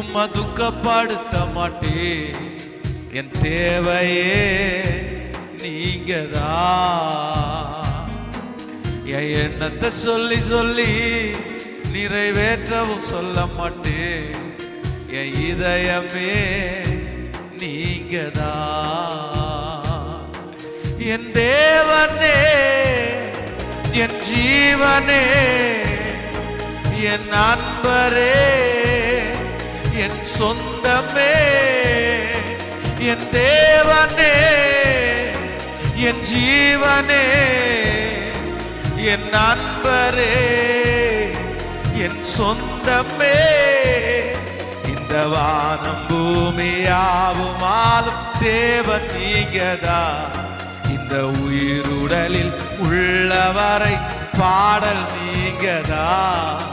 உம்மை துக்கப்படுத்த மாட்டேன். என் தேவையே நீங்கதான். என் எண்ணத்தை சொல்லி சொல்லி நிறைவேற்றவும் சொல்ல மாட்டேன். என் இதயமே நீங்கதான். என் தேவனே, என் ஜீவனே, என் நண்பரே, என் சொந்தமே, என் தேவனே, என் ஜீவனே, என் நண்பரே, என் சொந்தமே. இந்த வானம் பூமியாவும் ஆளும் தேவன் நீங்கதான். இந்த உயிருடலில் உள்ளவரை பாடல் நீங்கதான்.